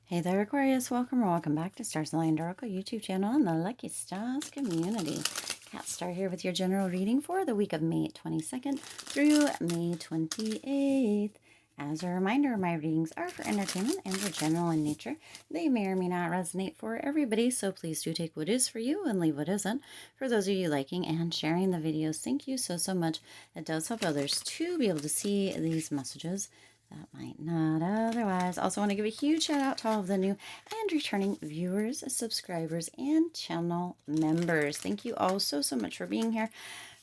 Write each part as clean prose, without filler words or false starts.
Hey there, Aquarius. Welcome or welcome back to Stars Aligned Oracle YouTube channel and the Lucky Stars community. Cat Star here with your general reading for the week of May 22nd through May 28th. As a reminder, my readings are for entertainment and are general in nature. They may or may not resonate for everybody, so please do take what is for you and leave what isn't. For those of you liking and sharing the videos, thank you so much. It does help others to be able to see these messages that might not otherwise. Also want to give a huge shout out to all of the new and returning viewers, subscribers, and channel members. Thank you all so much for being here,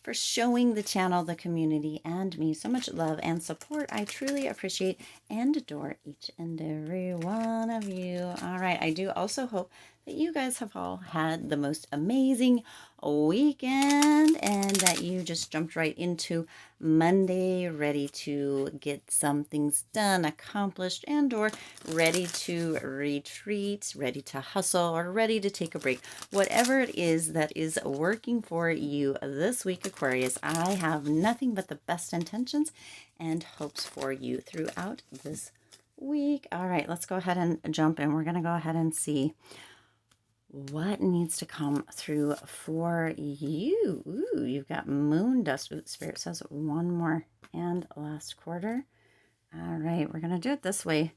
for showing the channel, the community, and me so much love and support. I truly appreciate and adore each and every one of you. All right, I do also hope that you guys have all had the most amazing weekend and that you just jumped right into Monday ready to get some things done, accomplished, and or ready to retreat, ready to hustle, or ready to take a break. Whatever it is that is working for you this week, Aquarius, I have nothing but the best intentions and hopes for you throughout this week. All right, let's go ahead and jump in. We're going to go ahead and see what needs to come through for you. Ooh, you've got moon dust. Ooh, Spirit says one more and last quarter. All right, we're going to do it this way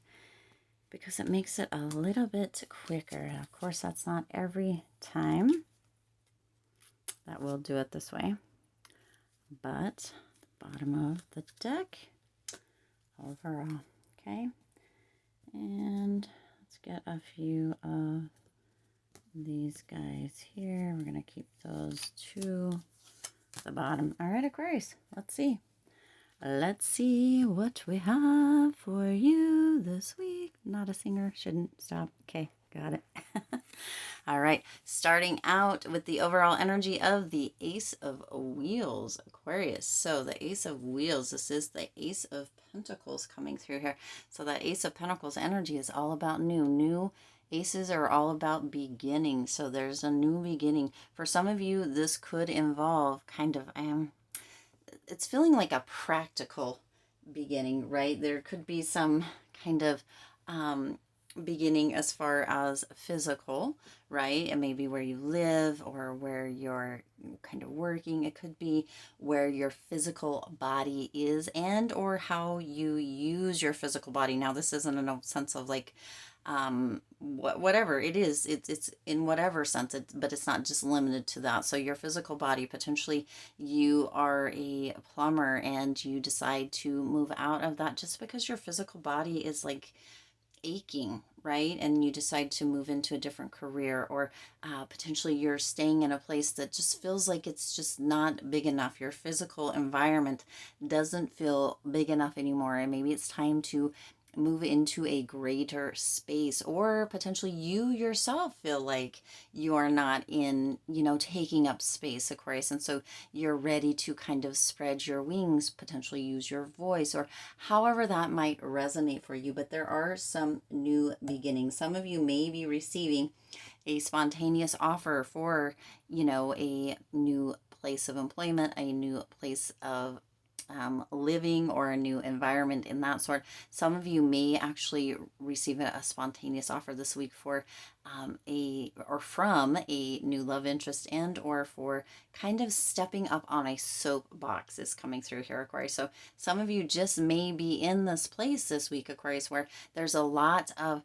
because it makes it a little bit quicker. Of course, that's not every time that we'll do it this way, but the bottom of the deck overall. Okay, and let's get a few of these guys here. We're going to keep those to the bottom. All right, Aquarius, let's see. Let's see what we have for you this week. Not a singer, shouldn't stop. Okay, got it. All right, starting out with the overall energy of the Ace of Wheels, Aquarius. So the Ace of Wheels, this is the Ace of Pentacles coming through here. So that Ace of Pentacles energy is all about new. Aces are all about beginning. So there's a new beginning. For some of you, this could involve kind of, it's feeling like a practical beginning, right? There could be some kind of beginning as far as physical, right? And maybe where you live or where you're kind of working. It could be where your physical body is and or how you use your physical body. Now, this isn't in a sense of like whatever it is, it's in whatever sense, but it's not just limited to that. So your physical body, potentially you are a plumber and you decide to move out of that just because your physical body is like aching, right? And you decide to move into a different career, or potentially you're staying in a place that just feels like it's just not big enough. Your physical environment doesn't feel big enough anymore, and maybe it's time to move into a greater space, or potentially you yourself feel like you are not in, taking up space, Aquarius, and so you're ready to kind of spread your wings, potentially use your voice, or however that might resonate for you. But there are some new beginnings. Some of you may be receiving a spontaneous offer for, a new place of employment, a new place of living, or a new environment in that sort. Some of you may actually receive a spontaneous offer this week for from a new love interest, and or for kind of stepping up on a soapbox is coming through here, Aquarius. So some of you just may be in this place this week, Aquarius, where there's a lot of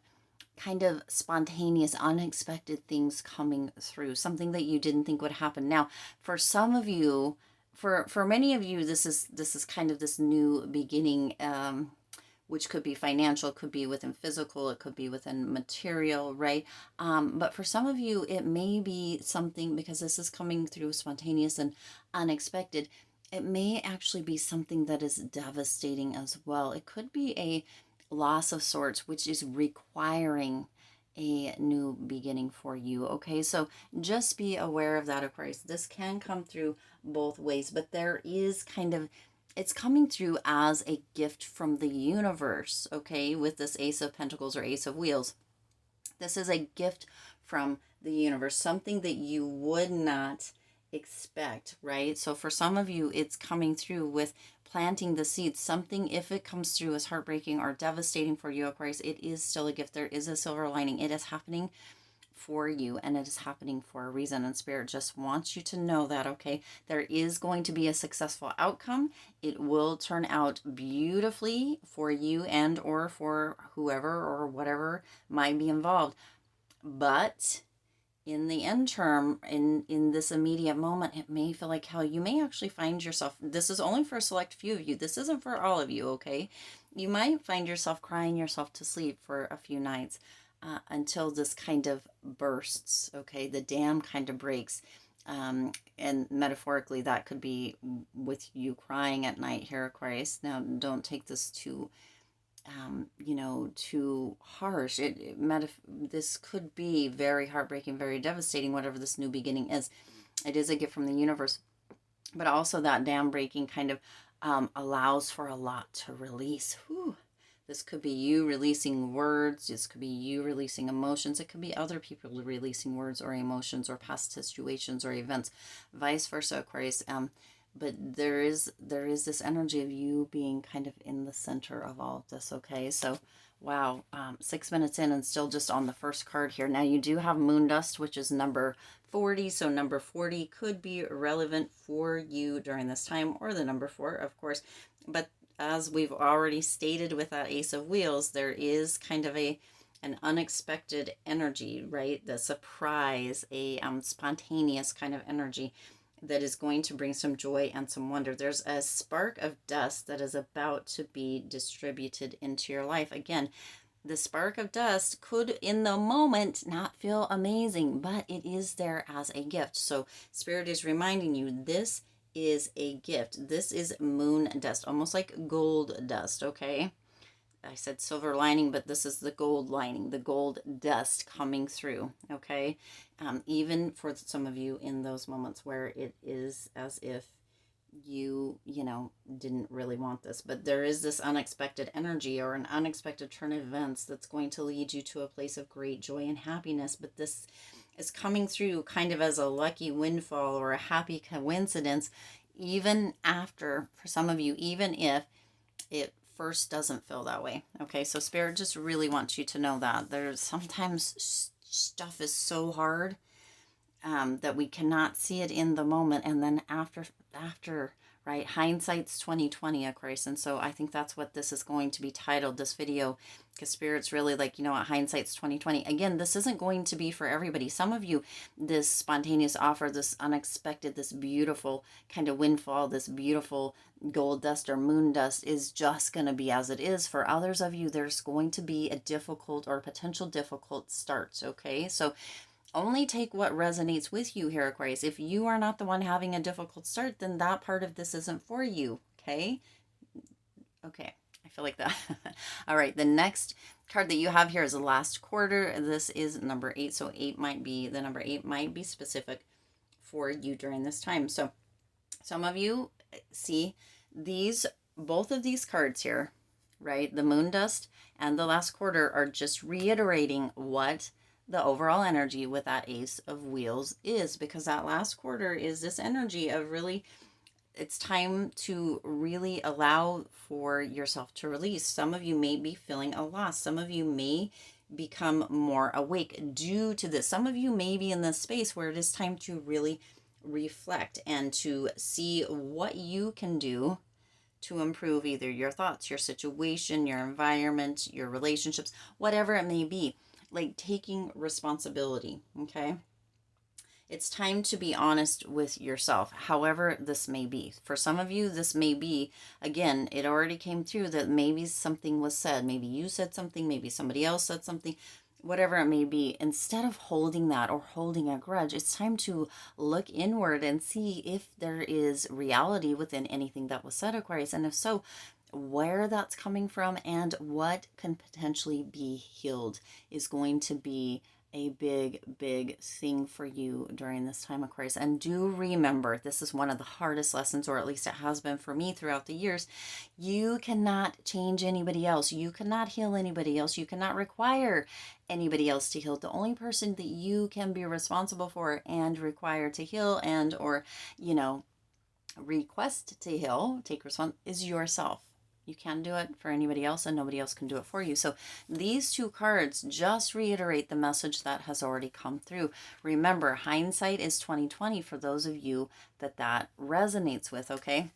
kind of spontaneous, unexpected things coming through, something that you didn't think would happen. Now, for some of you, for many of you, this is kind of this new beginning, which could be financial, could be within physical, it could be within material, right? But for some of you, it may be something, because this is coming through spontaneous and unexpected, it may actually be something that is devastating as well. It could be a loss of sorts, which is requiring a new beginning for you. Okay, so just be aware of that, Aquarius. This can come through both ways, but there is kind of, it's coming through as a gift from the universe. Okay, with this Ace of Pentacles or Ace of Wheels, this is a gift from the universe, something that you would not expect, right? So for some of you, it's coming through with planting the seeds. Something, if it comes through as heartbreaking or devastating for you, Aquarius, it is still a gift. There is a silver lining. It is happening for you, and it is happening for a reason, and Spirit just wants you to know that, okay, there is going to be a successful outcome. It will turn out beautifully for you and or for whoever or whatever might be involved. But in the end term, in this immediate moment, it may feel like hell. You may actually find yourself, this is only for a select few of you, this isn't for all of you, okay? You might find yourself crying yourself to sleep for a few nights, until this kind of bursts, okay? The dam kind of breaks. And metaphorically, that could be with you crying at night here, Aquarius. Now, don't take this too, too harsh. This could be very heartbreaking, very devastating, whatever this new beginning is. It is a gift from the universe. But also that dam breaking kind of allows for a lot to release. Whew. This could be you releasing words. This could be you releasing emotions. It could be other people releasing words or emotions or past situations or events, vice versa, Aquarius. But there is this energy of you being kind of in the center of all of this, okay? So, wow, 6 minutes in and still just on the first card here. Now, you do have moon dust, which is number 40. So number 40 could be relevant for you during this time, or the number 4, of course. But as we've already stated with that Ace of Wheels, there is kind of an unexpected energy, right? The surprise, a spontaneous kind of energy that is going to bring some joy and some wonder. There's a spark of dust that is about to be distributed into your life. Again, the spark of dust could in the moment not feel amazing, but it is there as a gift. So Spirit is reminding you, this is a gift. This is moon dust, almost like gold dust, okay? I said silver lining, but this is the gold lining, the gold dust coming through, okay? Even for some of you in those moments where it is as if you didn't really want this, but there is this unexpected energy or an unexpected turn of events that's going to lead you to a place of great joy and happiness. But this is coming through kind of as a lucky windfall or a happy coincidence, even after, for some of you, even if it first doesn't feel that way. Okay, so Spirit just really wants you to know that there's sometimes stuff is so hard that we cannot see it in the moment, and then after, right? Hindsight's 2020, Aquarius. And so I think that's what this is going to be titled, this video, because Spirit's really like, you know what, hindsight's 2020. Again, this isn't going to be for everybody. Some of you, this spontaneous offer, this unexpected, this beautiful kind of windfall, this beautiful gold dust or moon dust is just going to be as it is. For others of you, there's going to be a difficult or potential difficult start, okay? So only take what resonates with you here, Aquarius. If you are not the one having a difficult start, then that part of this isn't for you, okay? Okay, I feel like that. All right, the next card that you have here is the last quarter. This is number 8, so the number 8 might be specific for you during this time. So some of you see both of these cards here, right? The moon dust and the last quarter are just reiterating what the overall energy with that Ace of Wheels is, because that last quarter is this energy of really, it's time to really allow for yourself to release. Some of you may be feeling a loss. Some of you may become more awake due to this. Some of you may be in this space where it is time to really reflect and to see what you can do to improve either your thoughts, your situation, your environment, your relationships, whatever it may be. Like taking responsibility, okay? It's time to be honest with yourself, however this may be. For some of you, this may be, again, it already came through that maybe something was said. Maybe you said something, maybe somebody else said something, whatever it may be. Instead of holding that or holding a grudge, it's time to look inward and see if there is reality within anything that was said, Aquarius. And if so, where that's coming from and what can potentially be healed is going to be a big thing for you during this time, Aquarius. And do remember, this is one of the hardest lessons, or at least it has been for me throughout the years. You cannot change anybody else. You cannot heal anybody else. You cannot require anybody else to heal. The only person that you can be responsible for and require to heal and or, request to heal, take response, is yourself. You can't do it for anybody else, and nobody else can do it for you. So these two cards just reiterate the message that has already come through. Remember, hindsight is 2020 for those of you that resonates with, okay?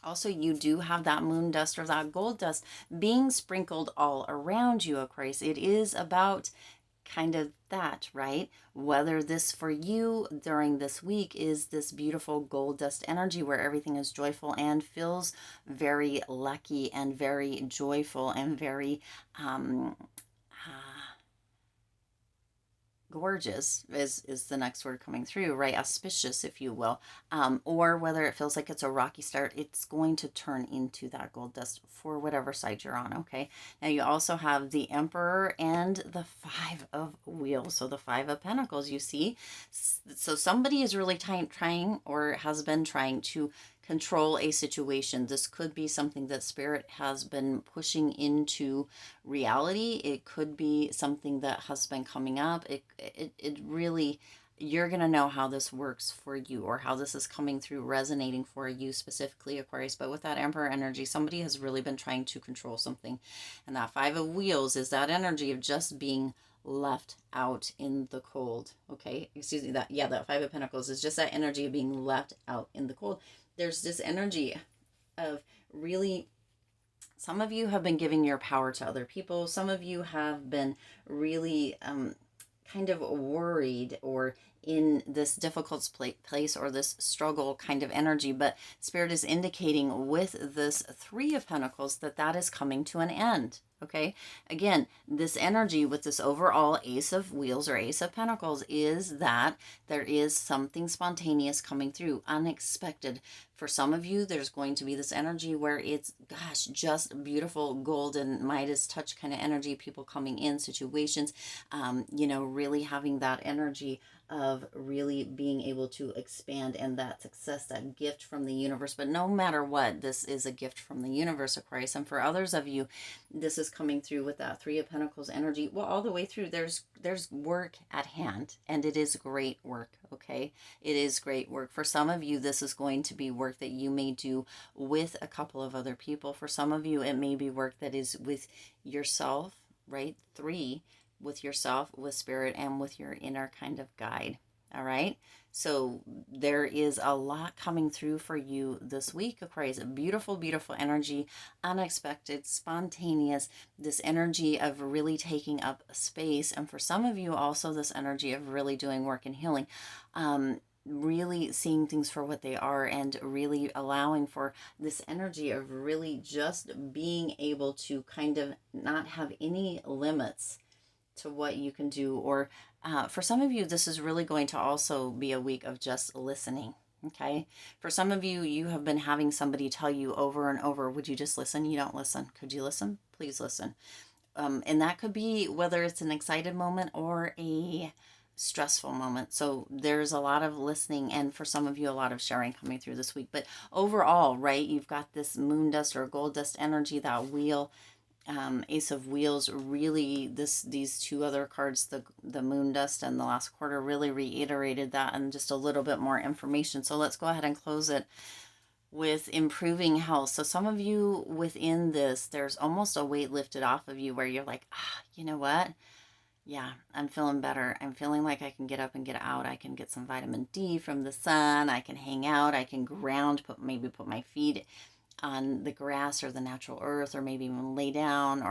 Also, you do have that moon dust or that gold dust being sprinkled all around you, Aquarius. It is about kind of that, right? Whether this for you during this week is this beautiful gold dust energy where everything is joyful and feels very lucky and very joyful and very gorgeous is the next word coming through, right? Auspicious, if you will. Or whether it feels like it's a rocky start, it's going to turn into that gold dust for whatever side you're on, okay? Now you also have the Emperor and the Five of Wheels. So the Five of Pentacles, you see. So somebody is really trying or has been trying to control a situation. This could be something that Spirit has been pushing into reality. It could be something that has been coming up. It really, you're going to know how this works for you or how this is coming through, resonating for you specifically, Aquarius. But with that Emperor energy, somebody has really been trying to control something. And that Five of Wheels is that energy of just being left out in the cold. Okay, excuse me, that Five of Pentacles is just that energy of being left out in the cold. There's this energy of really, some of you have been giving your power to other people. Some of you have been really kind of worried or in this difficult place or this struggle kind of energy. But Spirit is indicating with this Three of Pentacles that is coming to an end. Okay, again, this energy with this overall Ace of Wheels or Ace of Pentacles is that there is something spontaneous coming through, unexpected. For some of you, there's going to be this energy where it's, gosh, just beautiful golden Midas touch kind of energy, people coming in, situations, really having that energy of really being able to expand and that success, that gift from the universe. But no matter what, this is a gift from the universe, Aquarius. And for others of you, this is coming through with that Three of Pentacles energy. Well, all the way through, there's work at hand, and it is great work, okay? It is great work. For some of you, this is going to be work that you may do with a couple of other people. For some of you, it may be work that is with yourself, right? Three, with yourself, with Spirit, and with your inner kind of guide. All right. So there is a lot coming through for you this week, Aquarius. Beautiful, beautiful energy, unexpected, spontaneous, this energy of really taking up space. And for some of you also this energy of really doing work and healing. Really seeing things for what they are and really allowing for this energy of really just being able to kind of not have any limits to what you can do. Or for some of you, this is really going to also be a week of just listening. Okay. For some of you, you have been having somebody tell you over and over, would you just listen? You don't listen. Could you listen? Please listen. And that could be whether it's an excited moment or a stressful moment. So there's a lot of listening, and for some of you, a lot of sharing coming through this week. But overall, right, you've got this moon dust or gold dust energy, that wheel, Ace of Wheels. Really, these two other cards, the moon dust and the last quarter, really reiterated that and just a little bit more information. So let's go ahead and close it with improving health. So some of you within this, there's almost a weight lifted off of you where you're like, you know what? Yeah, I'm feeling better. I'm feeling like I can get up and get out. I can get some vitamin D from the sun. I can hang out. I can ground, maybe put my feet on the grass or the natural earth, or maybe even lay down,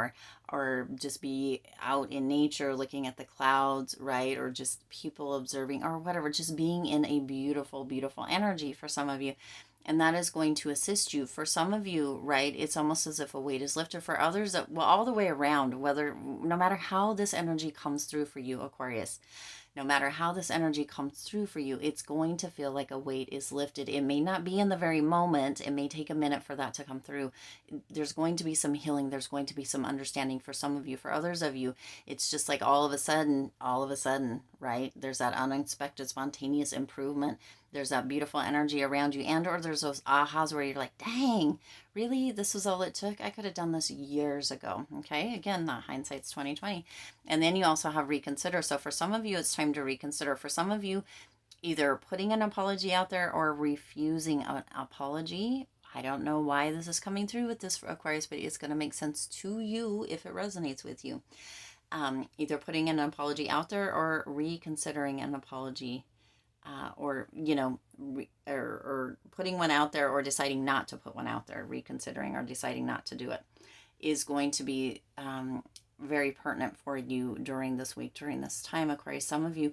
or just be out in nature looking at the clouds, right? Or just people observing or whatever, just being in a beautiful, beautiful energy for some of you. And that is going to assist you. For some of you, right, it's almost as if a weight is lifted. For others, well, all the way around, no matter how this energy comes through for you, Aquarius, no matter how this energy comes through for you, it's going to feel like a weight is lifted. It may not be in the very moment. It may take a minute for that to come through. There's going to be some healing. There's going to be some understanding for some of you. For others of you, it's just like all of a sudden, right? There's that unexpected, spontaneous improvement. There's that beautiful energy around you, or there's those ahas where you're like, dang, really? This was all it took? I could have done this years ago. Okay, again, that hindsight's 2020. And then you also have reconsider. So for some of you, it's time to reconsider. For some of you, either putting an apology out there or refusing an apology. I don't know why this is coming through with this Aquarius, but it's going to make sense to you if it resonates with you. Either putting an apology out there or reconsidering an apology, or, you know, or putting one out there or deciding not to put one out there, reconsidering or deciding not to do it is going to be very pertinent for you during this week, during this time, Aquarius. Some of you,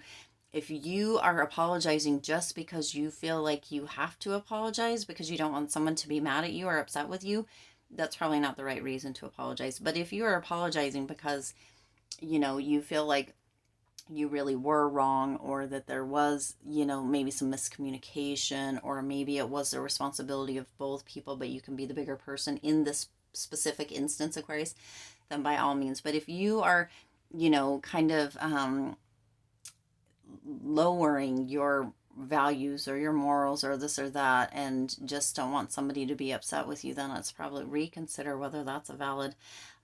if you are apologizing just because you feel like you have to apologize because you don't want someone to be mad at you or upset with you, that's probably not the right reason to apologize. But if you are apologizing because, you know, you feel like you really were wrong, or that there was, you know, maybe some miscommunication, or maybe it was the responsibility of both people, but you can be the bigger person in this specific instance, Aquarius, then by all means. But if you are, you know, kind of lowering your values or your morals or this or that, and just don't want somebody to be upset with you, then let's probably reconsider whether that's a valid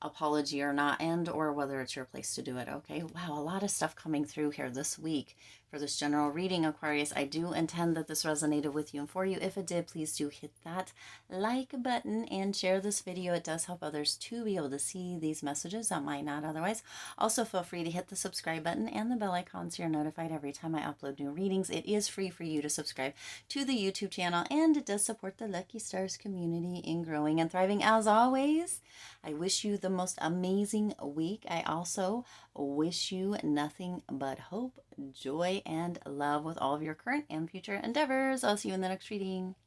apology or not, and or whether it's your place to do it. Okay, wow, a lot of stuff coming through here this week for this general reading, Aquarius. I do intend that this resonated with you and for you. If it did, please do hit that like button and share this video. It does help others to be able to see these messages that might not otherwise. Also, feel free to hit the subscribe button and the bell icon so you're notified every time I upload new readings. It is free for you to subscribe to the YouTube channel, and it does support the Lucky Stars community in growing and thriving. As always, I wish you the most amazing week. I also wish you nothing but hope, joy, and love with all of your current and future endeavors. I'll see you in the next reading.